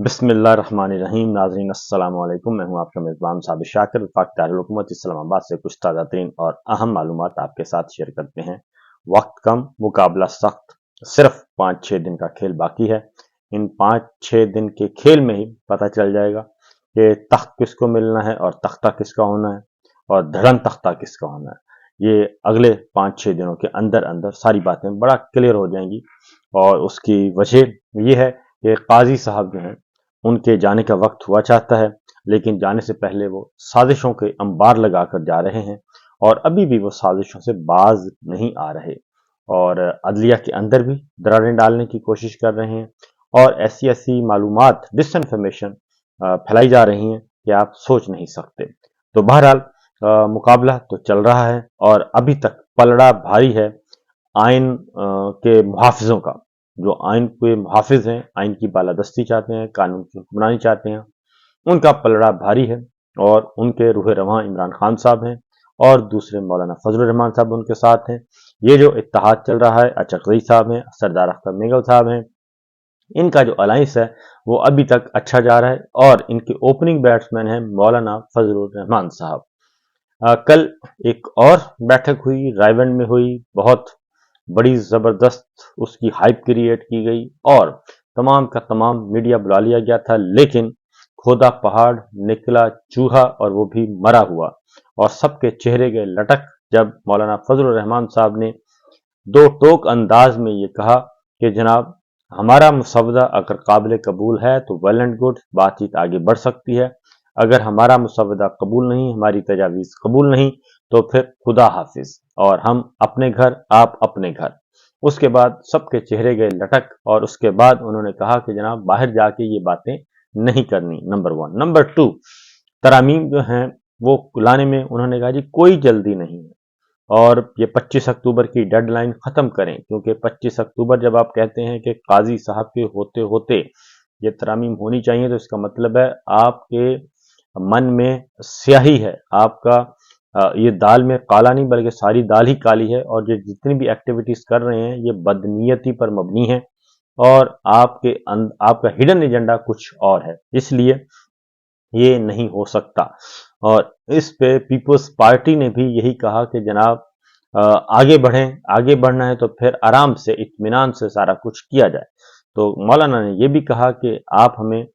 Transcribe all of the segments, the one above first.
बिस्मिल्लाहिर्रहमानिर्रहीम। नाज़रीन अस्सलाम वालेकुम। मैं हूं आपका मेज़बान साबिर शाकिर। वफाक दारुल इस्लामाबाद से कुछ ताज़ा तरीन और अहम मालूमात आपके साथ शेयर करते हैं। वक्त कम, मुकाबला सख्त, सिर्फ 5-6 दिन का खेल बाकी है। इन 5-6 दिन के खेल में ही पता चल जाएगा कि तख्त किसको मिलना है और तख्ता किसका होना है और धड़म तख्ता किसका होना है। ये अगले 5-6 दिनों के अंदर अंदर सारी बातें बड़ा क्लियर हो जाएंगी। और उसकी वजह ये है कि काजी साहब जो हैं उनके जाने का वक्त हुआ चाहता है, लेकिन जाने से पहले वो साजिशों के अंबार लगाकर जा रहे हैं और अभी भी वो साजिशों से बाज नहीं आ रहे और अदलिया के अंदर भी दरारें डालने की कोशिश कर रहे हैं और ऐसी ऐसी मालूमात डिसइंफॉर्मेशन फैलाई जा रही हैं कि आप सोच नहीं सकते। तो बहरहाल मुकाबला तो चल रहा है और अभी तक पलड़ा भारी है आइन के मुहाफिजों का। जो आइन के मुहाफिज हैं, आइन की बालादस्ती चाहते हैं, कानून की हुक्मरानी चाहते हैं, उनका पलड़ा भारी है और उनके रूह रवां इमरान खान साहब हैं और दूसरे मौलाना फजलुर रहमान साहब उनके साथ हैं। ये जो इत्तेहाद चल रहा है, अचकज़ई साहब हैं, सरदार अख्तर मेंगल साहब हैं, इनका जो अलायंस है वो अभी तक अच्छा जा रहा है और इनके ओपनिंग बैट्समैन हैं मौलाना फजलुर रहमान साहब। कल एक और बैठक हुई, रायबंद में हुई, बहुत बड़ी जबरदस्त उसकी हाइप क्रिएट की गई और तमाम का तमाम मीडिया बुला लिया गया था, लेकिन खोदा पहाड़ निकला चूहा और वो भी मरा हुआ और सबके चेहरे गए लटक जब मौलाना फजलुर रहमान साहब ने दो टोक अंदाज में ये कहा कि जनाब हमारा मुसवदा अगर काबिल कबूल है तो वेल एंड गुड, बातचीत आगे बढ़ सकती है। अगर हमारा मुसवदा कबूल नहीं, हमारी तजावीज़ कबूल नहीं, तो फिर खुदा हाफिज और हम अपने घर, आप अपने घर। उसके बाद सबके चेहरे गए लटक और उसके बाद उन्होंने कहा कि जनाब बाहर जाके ये बातें नहीं करनी, नंबर 1। नंबर 2, तरामीम जो हैं वो लाने में उन्होंने कहा जी कोई जल्दी नहीं है और ये 25 अक्टूबर की डेडलाइन खत्म करें, क्योंकि 25 अक्टूबर जब आप कहते हैं कि काजी साहब के होते होते ये तरामीम होनी चाहिए, तो इसका मतलब है आपके मन में स्याही है, आपका ये दाल में काला नहीं बल्कि सारी दाल ही काली है और ये जितनी भी एक्टिविटीज कर रहे हैं ये बदनीयती पर मबनी है और आपका हिडन एजेंडा कुछ और है, इसलिए ये नहीं हो सकता। और इस पे पीपल्स पार्टी ने भी यही कहा कि जनाब आगे बढ़ें, आगे बढ़ना है तो फिर आराम से इत्मीनान से सारा कुछ किया जाए। तो मौलाना ने यह भी कहा कि आप हमें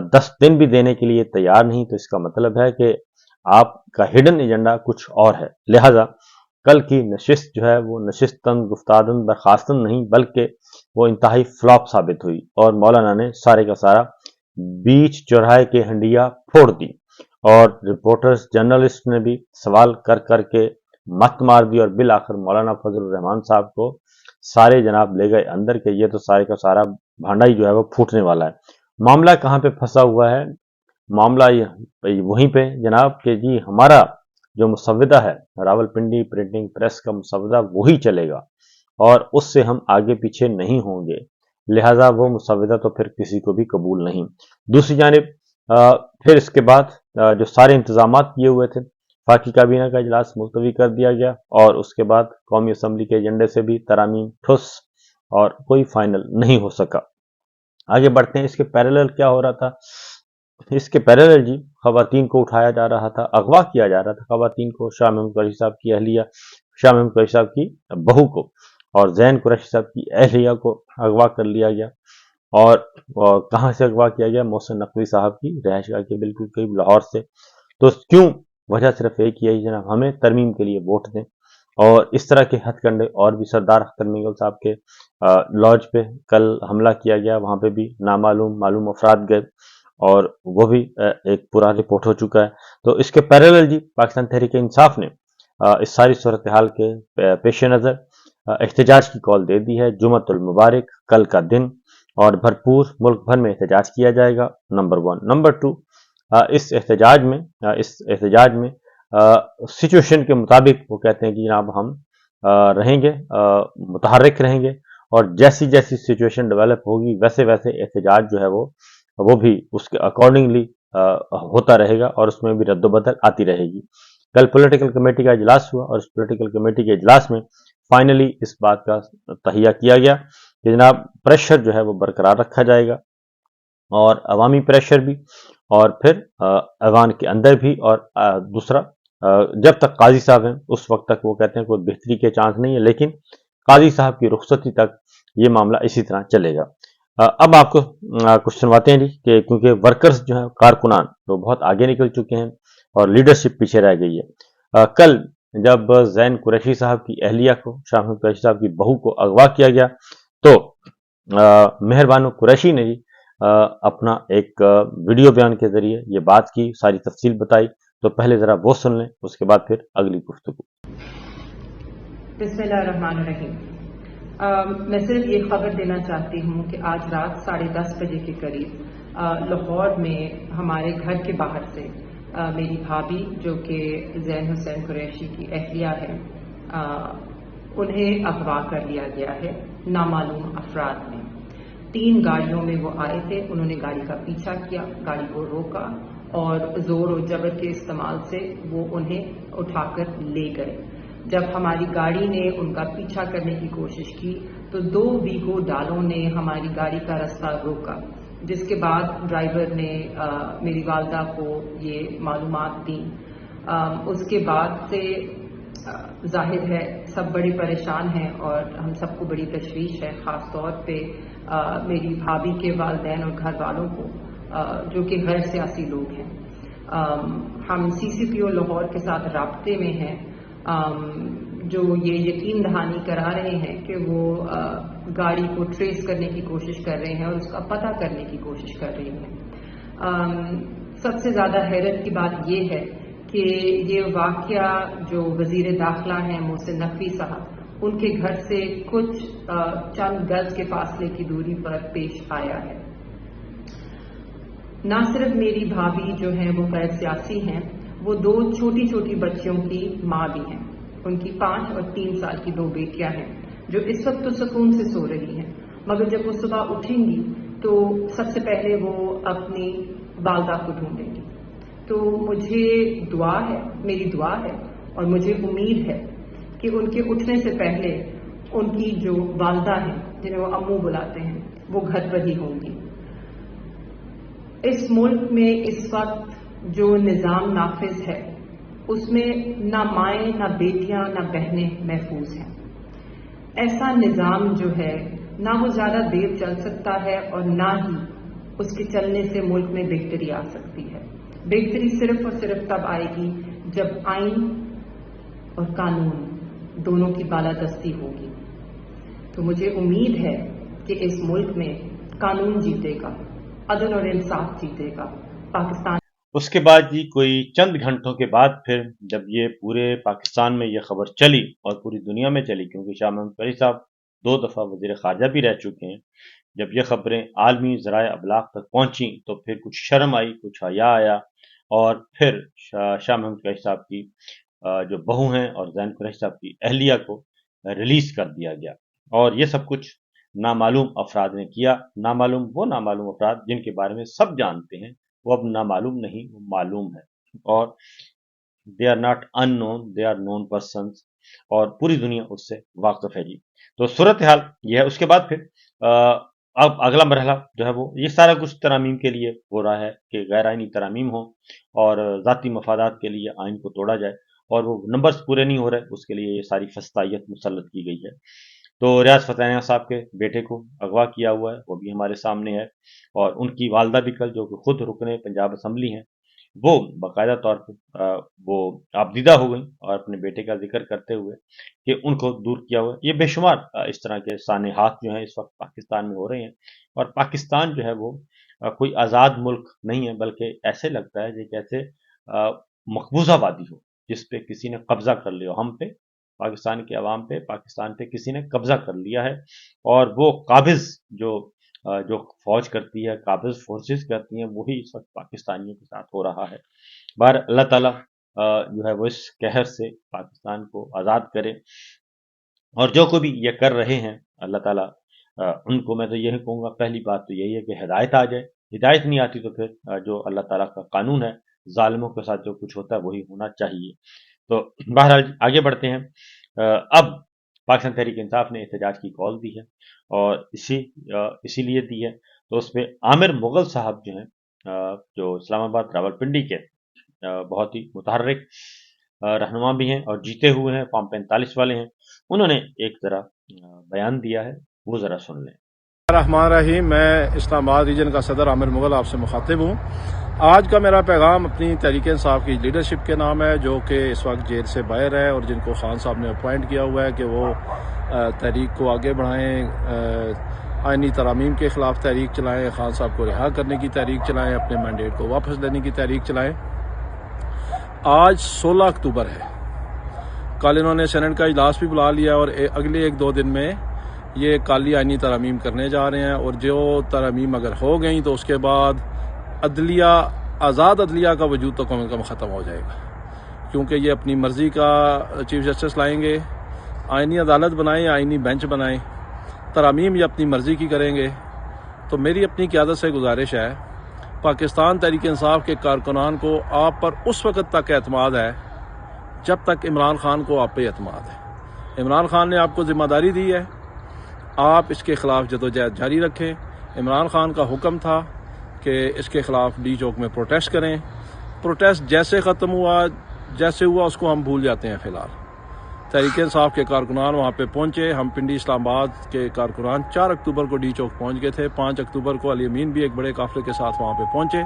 10 दिन भी देने के लिए तैयार नहीं, तो इसका मतलब है कि आपका हिडन एजेंडा कुछ और है। लिहाजा कल की नशिस्त जो है वो नशिस्तन गुफ्तादन बर्खास्तन नहीं बल्कि वो इंतहाई फ्लॉप साबित हुई और मौलाना ने सारे का सारा बीच चौराहे के हंडिया फोड़ दी और रिपोर्टर्स जर्नलिस्ट ने भी सवाल कर करके मत मार दी और बिल आखिर मौलाना फजलुर रहमान साहब को सारे जनाब ले गए अंदर के ये तो सारे का सारा भांडा ही जो है वो फूटने वाला है। मामला कहाँ पे फंसा हुआ है? मामला वहीं पे जनाब कि जी हमारा जो मुसव्वदा है रावलपिंडी प्रिंटिंग प्रेस का मुसव्वदा वही चलेगा और उससे हम आगे पीछे नहीं होंगे, लिहाजा वो मुसव्वदा तो फिर किसी को भी कबूल नहीं। दूसरी जानिब फिर इसके बाद जो सारे इंतजाम किए हुए थे, फाकी काबीना का इजलास मुलतवी कर दिया गया और उसके बाद कौमी असम्बली के एजेंडे से भी तरामीम ठुस और कोई फाइनल नहीं हो सका। आगे बढ़ते हैं, इसके पैरेलल क्या हो रहा था? इसके पैरेलल जी खवातीन को उठाया जा रहा था, अगवा किया जा रहा था खवातीन को, शाह महमूद कुरैशी साहब की अहलिया, शाह महमूद कुरैशी साहब की बहू को और जैन कुरैशी साहब की अहलिया को अगवा कर लिया गया और कहाँ से अगवा किया गया? मोहसिन नकवी साहब की रहायशगाह के बिल्कुल करीब लाहौर से। तो क्यों? वजह सिर्फ एक ही है जनाब, हमें तरमीम के लिए वोट दें। और इस तरह के हथकंडे और भी सरदार अख्तर मेंगल साहब के लॉज पे कल हमला किया गया, वहां पे भी मालूम अफराद गए और वो भी एक पूरा रिपोर्ट हो चुका है। तो इसके पैरेलल जी पाकिस्तान तहरीक इंसाफ ने इस सारी सूरत हाल के पेश नज़र एहतजाज की कॉल दे दी है। जुमतुल मुबारक कल का दिन और भरपूर मुल्क भर में एहतजाज किया जाएगा, नंबर 1। नंबर 2, इस एहतजाज में सिचुएशन के मुताबिक वो कहते हैं कि जनाब हम रहेंगे, मुतहर्रिक रहेंगे और जैसी जैसी सिचुएशन डेवलप होगी वैसे वैसे एहतजाज जो है वो भी उसके अकॉर्डिंगली होता रहेगा और उसमें भी रद्दबदल आती रहेगी। कल पॉलिटिकल कमेटी का इजलास हुआ और उस पॉलिटिकल कमेटी के इजलास में फाइनली इस बात का तहिया किया गया कि जनाब प्रेशर जो है वो बरकरार रखा जाएगा اور عوامی پریشر بھی، اور پھر ایوان کے اندر بھی، اور دوسرا جب تک قاضی صاحب ہیں اس وقت تک وہ کہتے ہیں کوئی بہتری کے چانس نہیں ہے، لیکن قاضی صاحب کی رخصتی تک یہ معاملہ اسی طرح چلے گا۔ اب آپ کو کچھ سنواتے ہیں جی، کہ کیونکہ ورکرز جو ہیں کارکنان وہ بہت آگے نکل چکے ہیں اور لیڈرشپ پیچھے رہ گئی ہے۔ کل جب زین قریشی صاحب کی اہلیہ کو، شاہ محمود قریشی صاحب کی بہو کو اغوا کیا گیا تو مہربانو قریشی نے جی اپنا ایک ویڈیو بیان کے ذریعے یہ بات کی، ساری تفصیل بتائی، تو پہلے ذرا وہ سن لیں، اس کے بعد پھر اگلی گفتگو۔ بسم اللہ الرحمن الرحیم۔ میں صرف یہ خبر دینا چاہتی ہوں کہ آج رات 10:30 بجے کے قریب لاہور میں ہمارے گھر کے باہر سے میری بھابھی جو کہ زین حسین قریشی کی اہلیہ ہے، انہیں اغوا کر لیا گیا ہے نامعلوم افراد نے۔ 3 گاڑیوں میں وہ آئے تھے، انہوں نے گاڑی کا پیچھا کیا، گاڑی کو روکا اور زور و جبر کے استعمال سے وہ انہیں اٹھا کر لے گئے۔ جب ہماری گاڑی نے ان کا پیچھا کرنے کی کوشش کی تو 2 ویگو ڈالوں نے ہماری گاڑی کا رستہ روکا، جس کے بعد ڈرائیور نے میری والدہ کو یہ معلومات دیں۔ اس کے بعد سے ظاہر ہے سب بڑے پریشان ہیں اور ہم سب کو بڑی تشویش ہے، خاص طور پہ میری بھابھی کے والدین اور گھر والوں کو جو کہ غیر سیاسی لوگ ہیں۔ ہم CCPO لاہور کے ساتھ رابطے میں ہیں، جو یہ یقین دہانی کرا رہے ہیں کہ وہ گاڑی کو ٹریس کرنے کی کوشش کر رہے ہیں اور اس کا پتہ کرنے کی کوشش کر رہے ہیں۔ سب سے زیادہ حیرت کی بات یہ ہے کہ یہ واقعہ جو وزیر داخلہ ہیں محسن نقوی صاحب، ان کے گھر سے کچھ چند گز کے فاصلے کی دوری پر پیش آیا ہے۔ نہ صرف میری بھابھی جو ہیں وہ غیر سیاسی ہیں، وہ 2 چھوٹی چھوٹی بچیوں کی ماں بھی ہیں۔ ان کی 5 اور 3 سال کی 2 بیٹیاں ہیں جو اس وقت تو سکون سے سو رہی ہیں، مگر جب وہ صبح اٹھیں گی تو سب سے پہلے وہ اپنی والدہ کو ڈھونڈیں گی۔ تو مجھے دعا ہے، میری دعا ہے اور مجھے امید ہے کہ ان کے اٹھنے سے پہلے ان کی جو والدہ ہیں جنہیں وہ امو بلاتے ہیں وہ گھر پر ہی ہوں گی۔ اس ملک میں اس وقت جو نظام نافذ ہے اس میں نہ مائیں، نہ بیٹیاں، نہ بہنیں محفوظ ہیں۔ ایسا نظام جو ہے نہ وہ زیادہ دیر چل سکتا ہے اور نہ ہی اس کے چلنے سے ملک میں بہتری آ سکتی ہے۔ بہتری صرف اور صرف تب آئے گی جب آئین اور قانون دونوں کی بالادستی ہوگی۔ تو مجھے امید ہے کہ اس ملک میں قانون جیتے گا، عدل اور انصاف جیتے گا۔ پاکستان اس کے بعد جی کوئی چند گھنٹوں کے بعد پھر جب یہ پورے پاکستان میں یہ خبر چلی اور پوری دنیا میں چلی، کیونکہ شاہ محمود قریشی صاحب 2 دفعہ وزیر خارجہ بھی رہ چکے ہیں، جب یہ خبریں عالمی ذرائع ابلاغ تک پہنچیں تو پھر کچھ شرم آئی، کچھ حیا آیا، اور پھر شاہ محمود قریشی صاحب کی جو بہو ہیں اور زین قریشی صاحب کی اہلیہ کو ریلیز کر دیا گیا، اور یہ سب کچھ نامعلوم افراد نے کیا۔ وہ نامعلوم افراد جن کے بارے میں سب جانتے ہیں، وہ اب نامعلوم نہیں، وہ معلوم ہے، اور they are not unknown, they are known persons, اور پوری دنیا اس سے واقف ہے جی۔ تو صورتحال یہ ہے۔ اس کے بعد پھر اب اگلا مرحلہ جو ہے وہ یہ سارا کچھ ترامیم کے لیے ہو رہا ہے کہ غیر آئینی ترامیم ہوں اور ذاتی مفادات کے لیے آئین کو توڑا جائے، اور وہ نمبرز پورے نہیں ہو رہے، اس کے لیے یہ ساری فسطائیت مسلط کی گئی ہے۔ تو ریاض فتح صاحب کے بیٹے کو اغوا کیا ہوا ہے، وہ بھی ہمارے سامنے ہے، اور ان کی والدہ بھی کل، جو کہ خود رکن پنجاب اسمبلی ہیں، وہ باقاعدہ طور پہ وہ آبدیدہ ہو گئیں اور اپنے بیٹے کا ذکر کرتے ہوئے کہ ان کو دور کیا ہوا ہے۔ یہ بے شمار اس طرح کے سانحات جو ہیں اس وقت پاکستان میں ہو رہے ہیں، اور پاکستان جو ہے وہ کوئی آزاد ملک نہیں ہے، بلکہ ایسے لگتا ہے جیسے مقبوضہ وادی ہو جس پہ کسی نے قبضہ کر لیا ہو۔ ہم پہ، پاکستان کے عوام پہ، پاکستان پہ کسی نے قبضہ کر لیا ہے، اور وہ قابض جو فوج کرتی ہے، قابض فورسز کرتی ہیں، وہی اس وقت پاکستانیوں کے ساتھ ہو رہا ہے۔ بہر اللہ تعالیٰ جو ہے وہ اس قہر سے پاکستان کو آزاد کرے، اور جو کو بھی یہ کر رہے ہیں اللہ تعالیٰ ان کو، میں تو یہی کہوں گا، پہلی بات تو یہی ہے کہ ہدایت آ جائے۔ ہدایت نہیں آتی تو پھر جو اللہ تعالیٰ کا قانون ہے، ظالموں کے ساتھ جو کچھ ہوتا ہے وہی ہونا چاہیے۔ تو بہرحال آگے بڑھتے ہیں۔ اب پاکستان تحریک انصاف نے احتجاج کی کال دی ہے، اور اسی لیے دی ہے तो उसमें आमिर मुगल साहब जो हैं, जो इस्लामाबाद रावलपिंडी के बहुत ही मुतहर्रिक रहनुमा भी हैं और जीते हुए हैं, फॉर्म 45 वाले हैं, उन्होंने एक जरा बयान दिया है, वो जरा सुन लें। रहमान रहीम, मैं इस्लामाबाद रीजन का सदर आमिर मुगल आपसे मुखातिब हूँ। आज का मेरा पैगाम अपनी तहरीक इंसाफ की लीडरशिप के नाम है, जो कि इस वक्त जेल से बाहर है और जिनको खान साहब ने अपॉइंट किया हुआ है कि वो तहरीक को आगे बढ़ाएं, आइनी तरामीम के खिलाफ तहरीक चलाएं, खान साहब को रिहा करने की तहरीक चलाएं, अपने मैंडेट को वापस लेने की तहरीक चलाएं। आज 16 अक्टूबर है। कल इन्होंने सेनेट का इजलास भी बुला लिया और अगले 1-2 दिन में ये काली आइनी तरामीम करने जा रहे हैं, और जो तरामीम अगर हो गई तो उसके बाद अदलिया, आज़ाद अदलिया का वजूद तो कम से कम ख़त्म हो जाएगा, क्योंकि ये अपनी मर्ज़ी का चीफ जस्टिस लाएंगे, आइनी अदालत बनाएं, आइनी बेंच बनाएं, तरामीम ये अपनी मर्ज़ी की करेंगे। तो मेरी अपनी क़यादत से गुजारिश है, पाकिस्तान तहरीक इंसाफ के कारकुनान को आप पर उस वक़्त तक एतमाद है जब तक इमरान खान को आप पे एतमाद है। इमरान खान ने आपको ज़िम्मेदारी दी है, आप इसके ख़िलाफ़ जदोजहद जारी रखें। इमरान खान का हुक्म था कि इसके ख़िलाफ़ डी चौक में प्रोटेस्ट करें। प्रोटेस्ट जैसे ख़त्म हुआ, जैसे हुआ उसको हम भूल जाते हैं। फ़िलहाल तहरीक इंसाफ के कारकुनान वहाँ पे पहुँचे। हम पिंडी इस्लामाबाद के कारकुनान 4 अक्टूबर को डी चौक पहुँच गए थे। 5 अक्टूबर को अली अमीन भी एक बड़े काफ़िले के साथ वहाँ पे पहुँचे।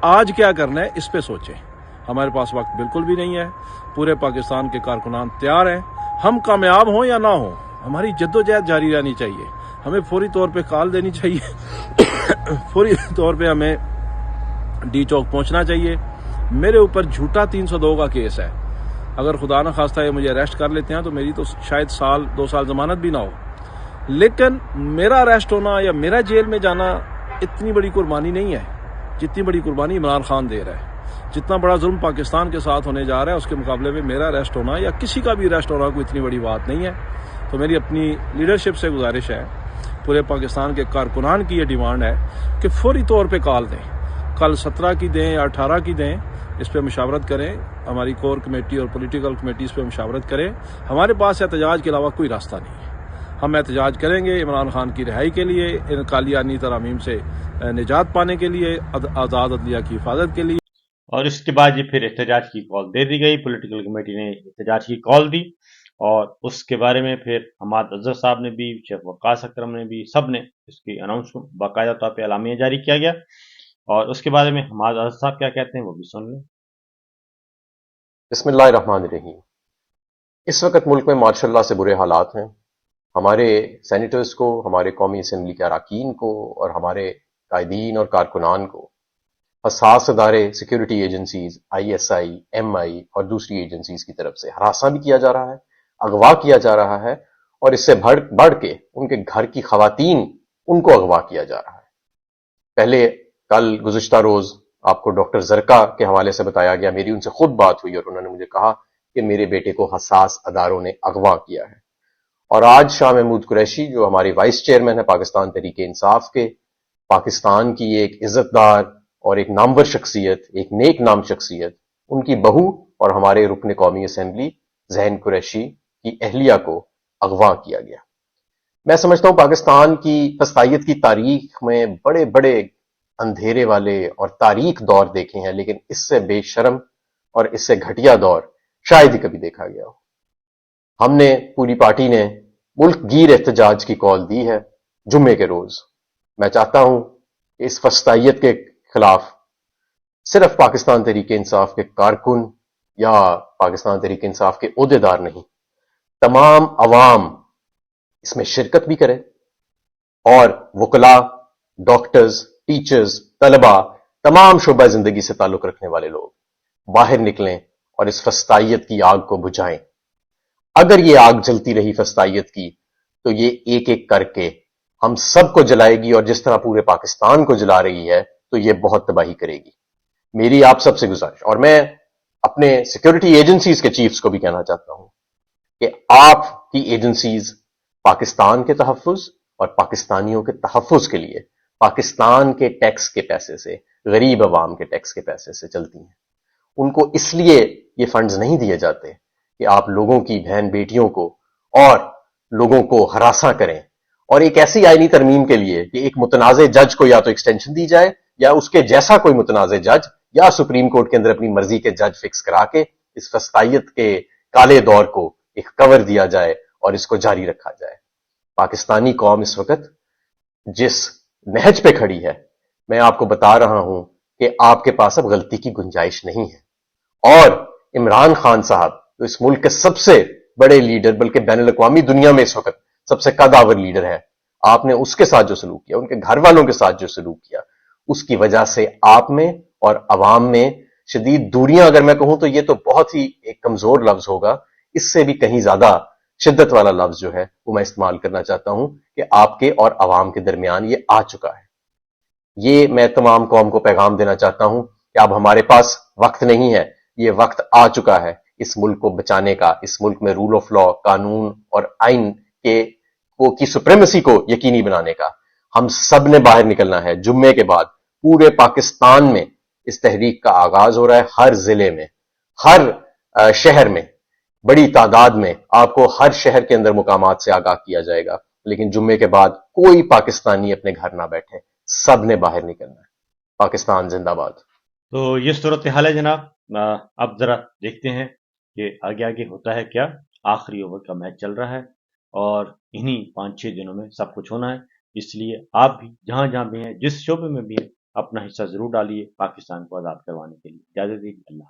आज क्या करना है इस पे सोचें। हमारे पास वक्त बिल्कुल भी नहीं है। पूरे पाकिस्तान के कारकुनान तैयार हैं। हम कामयाब हों या ना हों, हमारी जद्दोजहद जारी रहनी चाहिए। हमें फौरी तौर पे कॉल देनी चाहिए फौरी तौर पे हमें डी चौक पहुंचना चाहिए। मेरे ऊपर झूठा 302 का केस है। अगर खुदा न खास्ता ये मुझे अरेस्ट कर लेते हैं तो मेरी तो शायद 1-2 साल जमानत भी ना हो, लेकिन मेरा अरेस्ट होना या मेरा जेल में जाना इतनी बड़ी कुर्बानी नहीं है जितनी बड़ी कुर्बानी इमरान खान दे रहा है। जितना बड़ा जुल्म पाकिस्तान के साथ होने जा रहा है उसके मुकाबले में मेरा अरेस्ट होना या किसी का भी अरेस्ट होना कोई इतनी बड़ी बात नहीं है। तो मेरी अपनी लीडरशिप से गुजारिश है, पूरे पाकिस्तान के कारकुनान की ये डिमांड है कि फौरी तौर पे कॉल दें। कल 17 की दें या 18 की दें, इस पर मुशावरत करें। हमारी कोर कमेटी और पॉलिटिकल कमेटी इस पर मुशावरत करें। हमारे पास एहतजाज के अलावा कोई रास्ता नहीं है। हम एहतजाज करेंगे इमरान खान की रिहाई के लिए, इन कालियानी तरामीम से निजात पाने के लिए, आज़ाद अदलिया की हिफाजत के लिए। और इसके बाद ये फिर एहतजाज की कॉल दे दी गई। पॉलिटिकल कमेटी ने एहतजाज की कॉल दी और उसके बारे में फिर हमाद अजहर साहब ने भी, शेख वक्कास अकरम ने भी, सब ने इसकी अनाउंसमेंट बाकायदा तौर पर एलामिया जारी किया गया। और उसके बारे में हमाद अजहर साहब क्या कहते हैं वो भी सुन लें। बिस्मिल्लाहिर्रहमानिर्रहीम। इस वक्त मुल्क में माशाल्लाह से बुरे हालात हैं। हमारे सेनेटर्स को, हमारे कौमी असम्बली के अरकान को और हमारे कायदीन और कारकुनान को हसास अदारे, सिक्योरिटी एजेंसीज, ISI, MI और दूसरी एजेंसीज की तरफ से हरासा भी किया जा रहा है, अगवा किया जा रहा है, और इससे बढ़ के उनके घर की खवातीन, उनको अगवा किया जा रहा है। पहले कल गुज़िश्ता रोज आपको डॉक्टर जरका के हवाले से बताया गया, मेरी उनसे खुद बात हुई और उन्होंने मुझे कहा कि मेरे बेटे को हसास अदारों ने अगवा किया है। और आज शाह महमूद कुरैशी, जो हमारे वाइस चेयरमैन है पाकिस्तान तहरीक इंसाफ के, पाकिस्तान की एक इज्जतदार और एक नामवर शख्सियत, एक नेक नाम शख्सियत, उनकी बहू और हमारे रुकन कौमी असम्बली ज़हन कुरैशी की अहलिया को अगवा किया गया। मैं समझता हूं पाकिस्तान की फस्तायत की तारीख में बड़े बड़े अंधेरे वाले और तारीख दौर देखे हैं, लेकिन इससे बेशर्म और इससे घटिया दौर शायद ही कभी देखा गया हो। हमने, पूरी पार्टी ने मुल्क गिर एहतजाज की कॉल दी है जुम्मे के रोज। मैं चाहता हूं कि इस फस्तायत के खिलाफ सिर्फ पाकिस्तान तहरीक इंसाफ के कारकुन या पाकिस्तान तहरीक इंसाफ के ओहदेदार नहीं, तमाम अवाम इसमें शिरकत भी करें और वकला, डॉक्टर्स, टीचर्स, तलबा, तमाम शोबा जिंदगी से ताल्लुक रखने वाले लोग बाहर निकलें और इस फस्तायत की आग को बुझाएं। अगर ये आग जलती रही फस्तायत की तो ये एक एक करके हम सबको जलाएगी, और जिस तरह पूरे पाकिस्तान को जला रही है तो ये बहुत तबाही करेगी। मेरी आप सबसे गुजारिश, और मैं अपने सिक्योरिटी एजेंसीज के चीफ्स को भी कहना चाहता हूं कि आपकी एजेंसीज पाकिस्तान के तहफ्फुज और पाकिस्तानियों के तहफ्फुज के लिए पाकिस्तान के टैक्स के पैसे से, गरीब अवाम के टैक्स के पैसे से चलती हैं। उनको इसलिए ये फंड्स नहीं दिए जाते कि आप लोगों की बहन बेटियों को और लोगों को हरासा करें और एक ऐसी आईनी तरमीम के लिए कि एक मुतनाज़ जज को या तो एक्सटेंशन दी जाए या उसके जैसा कोई मुतनाज़ जज या सुप्रीम कोर्ट के अंदर अपनी मर्जी के जज फिक्स करा के इस फस्तायत के काले दौर को एक कवर दिया जाए और इसको जारी रखा जाए। पाकिस्तानी कौम इस वक्त जिस नहज पे खड़ी है, मैं आपको बता रहा हूं कि आपके पास अब गलती की गुंजाइश नहीं है। और इमरान खान साहब तो इस मुल्क के सबसे बड़े लीडर, बल्कि बैनुल अक़वामी दुनिया में इस वक्त सबसे कदावर लीडर है, आपने उसके साथ जो सलूक किया, उनके घर वालों के साथ जो सलूक किया, उसकी वजह से आप में और अवाम में शदीद दूरियां, अगर मैं कहूं तो ये तो बहुत ही एक कमजोर लफ्ज होगा, इससे भी कहीं ज्यादा शिद्दत वाला लफ्ज जो है वो मैं इस्तेमाल करना चाहता हूं कि आपके और अवाम के दरमियान ये आ चुका है। ये मैं तमाम कौम को पैगाम देना चाहता हूं कि अब हमारे पास वक्त नहीं है, ये वक्त आ चुका है इस मुल्क को बचाने का, इस मुल्क में रूल ऑफ लॉ, कानून और आइन के की सुप्रीमेसी को यकीनी बनाने का। हम सब ने बाहर निकलना है। जुम्मे के बाद पूरे पाकिस्तान में इस तहरीक का आगाज हो रहा है, हर जिले में, हर शहर में, बड़ी तादाद में आपको हर शहर के अंदर मुकामात से आगाह किया जाएगा। लेकिन जुम्मे के बाद कोई पाकिस्तानी अपने घर ना बैठे, सब ने बाहर निकलना है। पाकिस्तान जिंदाबाद। तो ये सूरत हाल है जनाब। अब जरा देखते हैं कि आगे आगे होता है क्या। आखिरी ओवर का मैच चल रहा है और इन्हीं 5-6 दिनों में सब कुछ होना है। इसलिए आप भी जहां जहां भी हैं, जिस शोबे में भी हैं, अपना हिस्सा जरूर डालिए पाकिस्तान को आज़ाद करवाने के लिए। इजाजत दीजिए, अल्लाह।